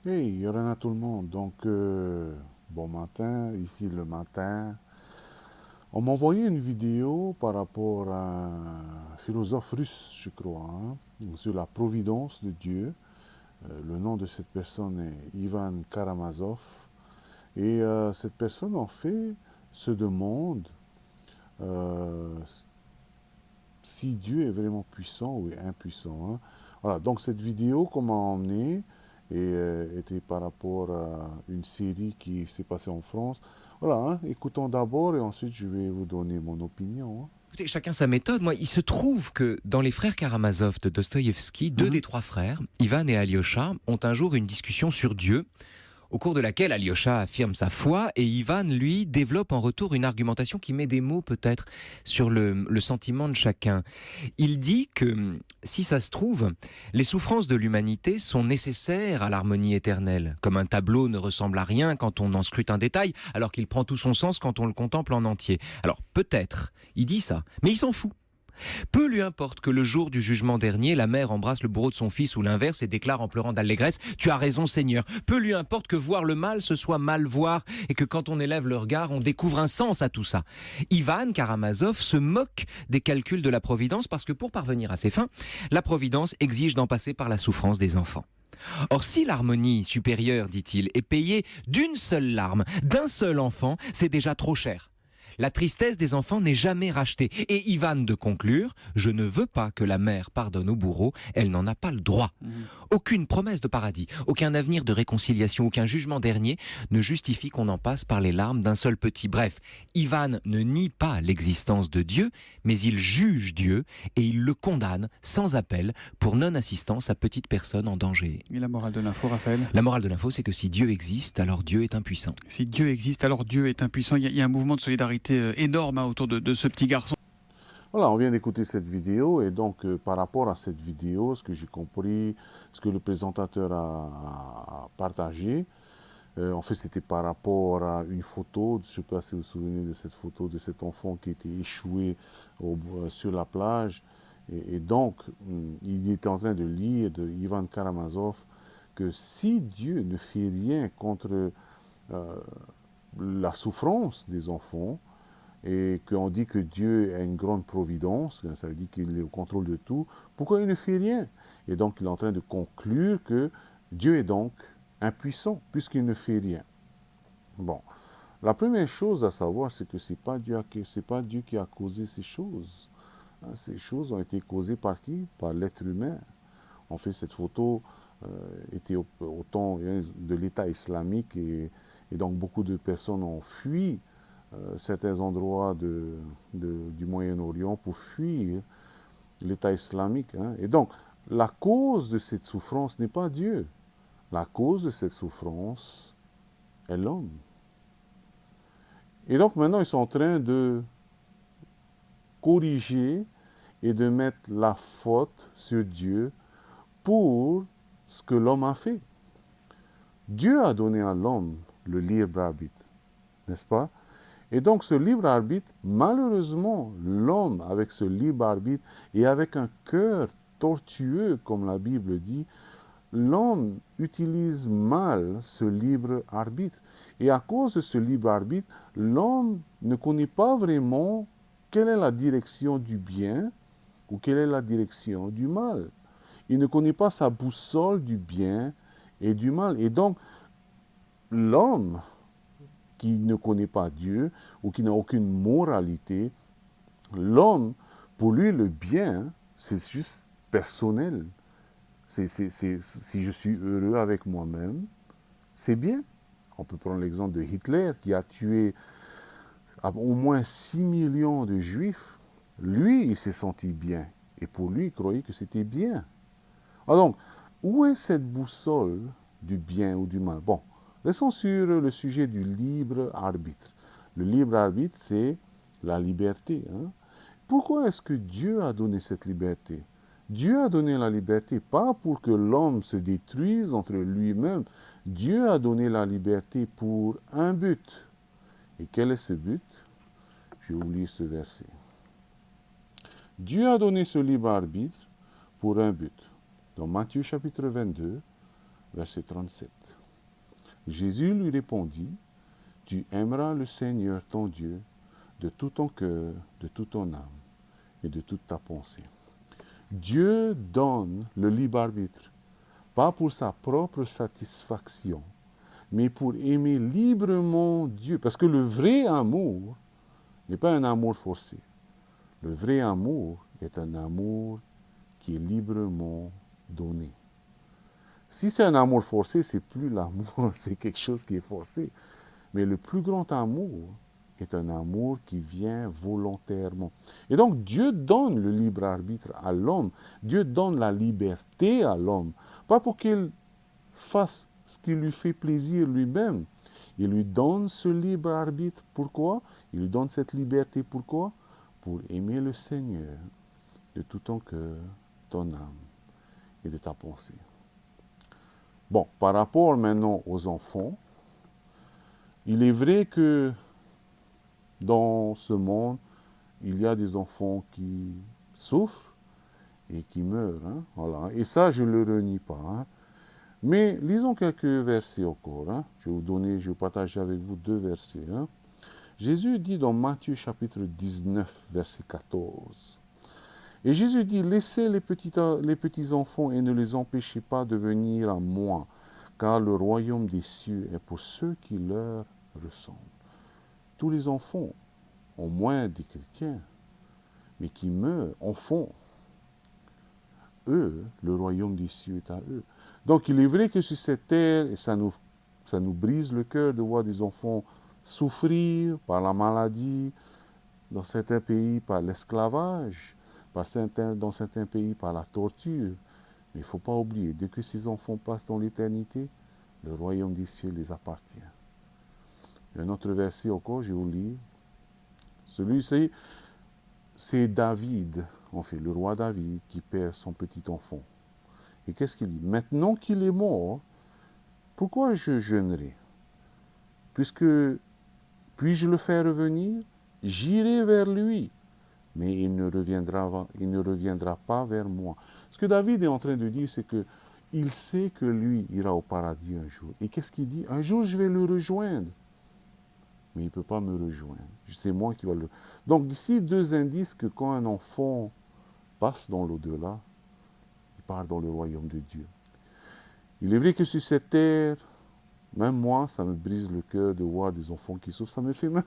Hey, Yorana tout le monde. Donc, bon matin, ici le matin. On m'a envoyé une vidéo par rapport à un philosophe russe, je crois, hein, sur la providence de Dieu. Le nom de cette personne est Ivan Karamazov. Et cette personne, en fait, se demande euh, si Dieu est vraiment puissant ou est impuissant, hein. Voilà, donc cette vidéo qu'on m'a emmenée était par rapport à une série qui s'est passée en France. Voilà, hein, écoutons d'abord et ensuite je vais vous donner mon opinion, hein. Écoutez, chacun sa méthode. Moi, il se trouve que dans les frères Karamazov de Dostoïevski, deux Mhm. des trois frères, Ivan et Alyosha, ont un jour une discussion sur Dieu, au cours de laquelle Alyosha affirme sa foi et Ivan, lui, développe en retour une argumentation qui met des mots peut-être sur le sentiment de chacun. Il dit que, si ça se trouve, les souffrances de l'humanité sont nécessaires à l'harmonie éternelle, comme un tableau ne ressemble à rien quand on en scrute un détail, alors qu'il prend tout son sens quand on le contemple en entier. Alors peut-être, il dit ça, mais il s'en fout. Peu lui importe que le jour du jugement dernier, la mère embrasse le bourreau de son fils ou l'inverse et déclare en pleurant d'allégresse « Tu as raison Seigneur ». Peu lui importe que voir le mal ce soit mal voir et que quand on élève le regard, on découvre un sens à tout ça. Ivan Karamazov se moque des calculs de la Providence parce que pour parvenir à ses fins, la Providence exige d'en passer par la souffrance des enfants. Or, si l'harmonie supérieure, dit-il, est payée d'une seule larme, d'un seul enfant, c'est déjà trop cher. La tristesse des enfants n'est jamais rachetée. Et Ivan de conclure, je ne veux pas que la mère pardonne au bourreau, elle n'en a pas le droit. Aucune promesse de paradis, aucun avenir de réconciliation, aucun jugement dernier ne justifie qu'on en passe par les larmes d'un seul petit. Bref, Ivan ne nie pas l'existence de Dieu, mais il juge Dieu et il le condamne sans appel pour non-assistance à petite personne en danger. Et la morale de l'info, Raphaël? La morale de l'info, c'est que si Dieu existe, alors Dieu est impuissant. Si Dieu existe, alors Dieu est impuissant. Il y a un mouvement de solidarité énorme autour de ce petit garçon. Voilà, on vient d'écouter cette vidéo et donc par rapport à cette vidéo, ce que j'ai compris, ce que le présentateur a partagé, en fait c'était par rapport à une photo, je ne sais pas si vous vous souvenez de cette photo de cet enfant qui était échoué sur la plage. Et donc, il était en train de lire de Ivan Karamazov que si Dieu ne fait rien contre la souffrance des enfants, et qu'on dit que Dieu a une grande providence, ça veut dire qu'il est au contrôle de tout, pourquoi il ne fait rien? Et donc il est en train de conclure que Dieu est donc impuissant, puisqu'il ne fait rien. Bon, la première chose à savoir, c'est que ce n'est pas Dieu qui a causé ces choses. Hein, ces choses ont été causées par qui? Par l'être humain. En fait, cette photo était au temps de l'État islamique et donc beaucoup de personnes ont fui certains endroits du Moyen-Orient pour fuir l'État islamique, hein. Et donc, la cause de cette souffrance n'est pas Dieu. La cause de cette souffrance est l'homme. Et donc maintenant, ils sont en train de corriger et de mettre la faute sur Dieu pour ce que l'homme a fait. Dieu a donné à l'homme le libre arbitre, n'est-ce pas? Et donc ce libre arbitre, malheureusement, l'homme avec ce libre arbitre et avec un cœur tortueux, comme la Bible dit, l'homme utilise mal ce libre arbitre. Et à cause de ce libre arbitre, l'homme ne connaît pas vraiment quelle est la direction du bien ou quelle est la direction du mal. Il ne connaît pas sa boussole du bien et du mal. Et donc, l'homme qui ne connaît pas Dieu ou qui n'a aucune moralité, l'homme, pour lui, le bien, c'est juste personnel. Si je suis heureux avec moi-même, c'est bien. On peut prendre l'exemple de Hitler qui a tué au moins 6 millions de juifs. Lui, il s'est senti bien. Et pour lui, il croyait que c'était bien. Alors donc, où est cette boussole du bien ou du mal? Bon, restons sur le sujet du libre arbitre. Le libre arbitre, c'est la liberté, hein. Pourquoi est-ce que Dieu a donné cette liberté? Dieu a donné la liberté pas pour que l'homme se détruise entre lui-même. Dieu a donné la liberté pour un but. Et quel est ce but? J'ai oublié ce verset. Dieu a donné ce libre arbitre pour un but. Dans Matthieu chapitre 22, verset 37. Jésus lui répondit, tu aimeras le Seigneur ton Dieu de tout ton cœur, de toute ton âme et de toute ta pensée. Dieu donne le libre arbitre, pas pour sa propre satisfaction, mais pour aimer librement Dieu. Parce que le vrai amour n'est pas un amour forcé. Le vrai amour est un amour qui est librement donné. Si c'est un amour forcé, c'est plus l'amour, c'est quelque chose qui est forcé. Mais le plus grand amour est un amour qui vient volontairement. Et donc Dieu donne le libre arbitre à l'homme. Dieu donne la liberté à l'homme. Pas pour qu'il fasse ce qui lui fait plaisir lui-même. Il lui donne ce libre arbitre. Pourquoi? Il lui donne cette liberté. Pourquoi? Pour aimer le Seigneur de tout ton cœur, ton âme et de ta pensée. Bon, par rapport maintenant aux enfants, il est vrai que dans ce monde, il y a des enfants qui souffrent et qui meurent. Hein, voilà. Et ça, je ne le renie pas. Hein. Mais lisons quelques versets encore. Hein. Je vais vous partager avec vous 2 versets. Hein. Jésus dit dans Matthieu chapitre 19, verset 14. Et Jésus dit, laissez les petits enfants et ne les empêchez pas de venir à moi, car le royaume des cieux est pour ceux qui leur ressemblent. Tous les enfants, au moins des chrétiens, mais qui meurent, enfants, eux, le royaume des cieux est à eux. Donc il est vrai que sur cette terre, et ça nous brise le cœur de voir des enfants souffrir par la maladie, dans certains pays par l'esclavage, dans certains pays par la torture. Mais il ne faut pas oublier, dès que ces enfants passent dans l'éternité, le royaume des cieux les appartient. Il y a un autre verset encore, je vous lis. Celui-ci, c'est David, en fait, le roi David, qui perd son petit enfant. Et qu'est-ce qu'il dit? Maintenant qu'il est mort, pourquoi je jeûnerai? Puisque puis-je le faire revenir? J'irai vers lui, mais il ne reviendra pas vers moi. Ce que David est en train de dire, c'est que il sait que lui ira au paradis un jour. Et qu'est-ce qu'il dit? Un jour, je vais le rejoindre. Mais il ne peut pas me rejoindre. C'est moi qui vais le... Donc ici, 2 indices que quand un enfant passe dans l'au-delà, il part dans le royaume de Dieu. Il est vrai que sur cette terre, même moi, ça me brise le cœur de voir des enfants qui souffrent. Ça me fait même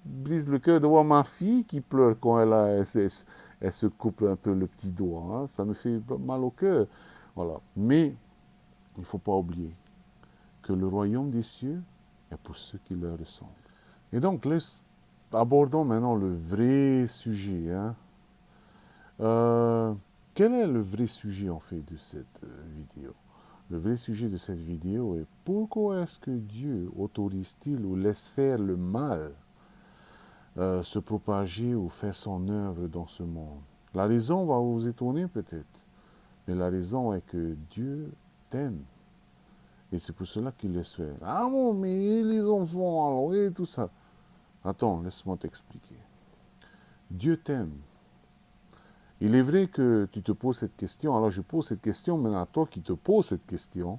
brise le cœur de voir ma fille qui pleure quand elle se coupe un peu le petit doigt. Hein. Ça me fait mal au cœur. Voilà. Mais il ne faut pas oublier que le royaume des cieux est pour ceux qui leur ressemblent. Et donc, abordons maintenant le vrai sujet. Hein. Quel est le vrai sujet, en fait, de cette vidéo? Le vrai sujet de cette vidéo est pourquoi est-ce que Dieu autorise-t-il ou laisse faire le mal se propager ou faire son œuvre dans ce monde? La raison va vous étonner peut-être, mais la raison est que Dieu t'aime. Et c'est pour cela qu'il laisse faire. Ah bon, mais les enfants, alors, et tout ça. Attends, laisse-moi t'expliquer. Dieu t'aime. Il est vrai que tu te poses cette question, alors je pose cette question maintenant à toi qui te poses cette question,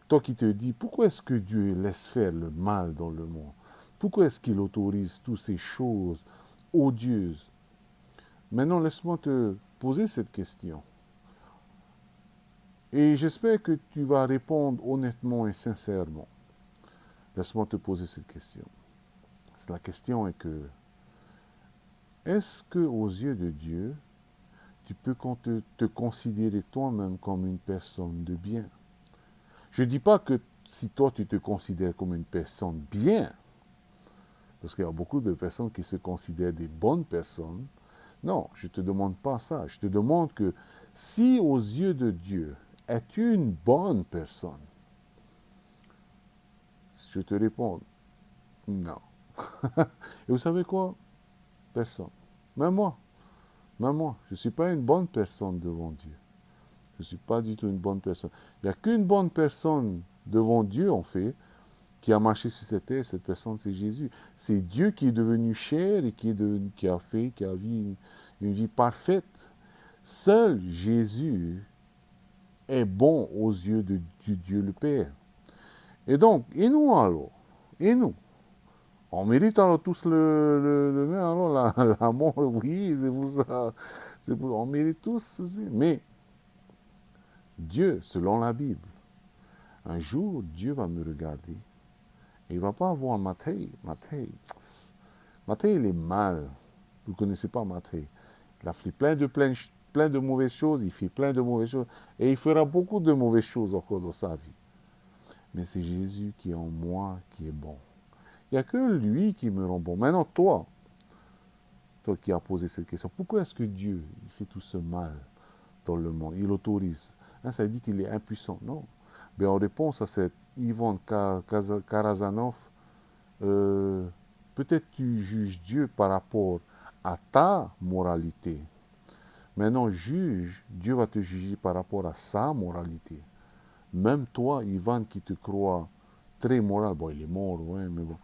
toi qui te dis, pourquoi est-ce que Dieu laisse faire le mal dans le monde? Pourquoi est-ce qu'il autorise toutes ces choses odieuses? Maintenant, laisse-moi te poser cette question. Et j'espère que tu vas répondre honnêtement et sincèrement. Laisse-moi te poser cette question. La question est que, est-ce que aux yeux de Dieu, tu peux te considérer toi-même comme une personne de bien? Je ne dis pas que si toi tu te considères comme une personne bien, parce qu'il y a beaucoup de personnes qui se considèrent des bonnes personnes. Non, je ne te demande pas ça. Je te demande que si aux yeux de Dieu, es-tu une bonne personne? Je te réponds, non. Et vous savez quoi? Personne. Même moi. Même moi. Je ne suis pas une bonne personne devant Dieu. Je ne suis pas du tout une bonne personne. Il n'y a qu'une bonne personne devant Dieu, en fait, qui a marché sur cette terre. Cette personne, c'est Jésus. C'est Dieu qui est devenu chair et qui a vécu une vie parfaite. Seul Jésus est bon aux yeux de Dieu le Père. Et donc, et nous alors? Et nous? On mérite alors tous le même, alors la mort, oui, c'est pour ça. On mérite tous ceci. Mais Dieu, selon la Bible, un jour, Dieu va me regarder et il ne va pas voir Matthieu. Matthieu, il est mal. Vous ne connaissez pas Matthieu. Il a fait plein de mauvaises choses, il fait plein de mauvaises choses et il fera beaucoup de mauvaises choses encore dans sa vie. Mais c'est Jésus qui est en moi qui est bon. Il n'y a que lui qui me rend bon. Maintenant, toi qui as posé cette question, pourquoi est-ce que Dieu il fait tout ce mal dans le monde? Il autorise. Hein, ça dit qu'il est impuissant. Non. Mais en réponse à cette Ivan Karazanov, peut-être tu juges Dieu par rapport à ta moralité. Maintenant, Dieu va te juger par rapport à sa moralité. Même toi, Ivan, qui te crois très moral, bon, il est mort, ouais, mais bon.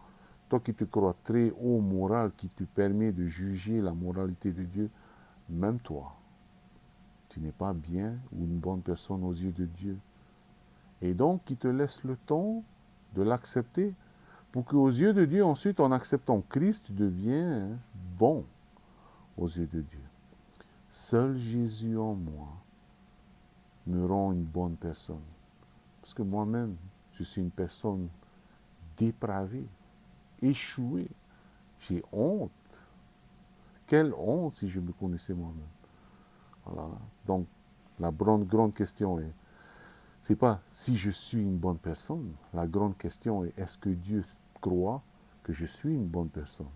Toi qui te crois très haut moral, qui te permet de juger la moralité de Dieu, même toi, tu n'es pas bien ou une bonne personne aux yeux de Dieu. Et donc, qui te laisse le temps de l'accepter pour qu'aux yeux de Dieu, ensuite, en acceptant Christ, tu deviens bon aux yeux de Dieu. Seul Jésus en moi me rend une bonne personne. Parce que moi-même, je suis une personne dépravée, échouée. J'ai honte. Quelle honte si je me connaissais moi-même. Voilà. Donc, la grande question est, c'est pas si je suis une bonne personne. La grande question est, est-ce que Dieu croit que je suis une bonne personne?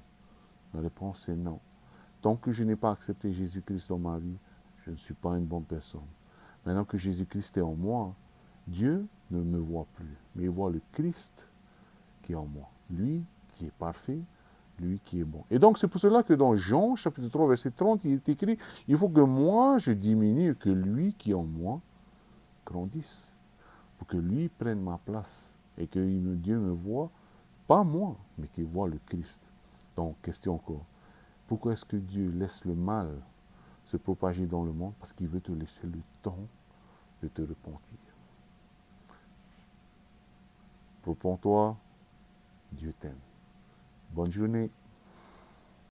La réponse est non. Tant que je n'ai pas accepté Jésus-Christ dans ma vie, je ne suis pas une bonne personne. Maintenant que Jésus-Christ est en moi, Dieu ne me voit plus, mais il voit le Christ qui est en moi. Lui qui est parfait, lui qui est bon. Et donc c'est pour cela que dans Jean chapitre 3 verset 30, il est écrit, il faut que moi je diminue, que lui qui est en moi grandisse, pour que lui prenne ma place et que Dieu me voit, pas moi, mais qu'il voit le Christ. Donc question encore, pourquoi est-ce que Dieu laisse le mal se propager dans le monde? Parce qu'il veut te laisser le temps de te repentir. Repens-toi, Dieu t'aime. Bonne journée.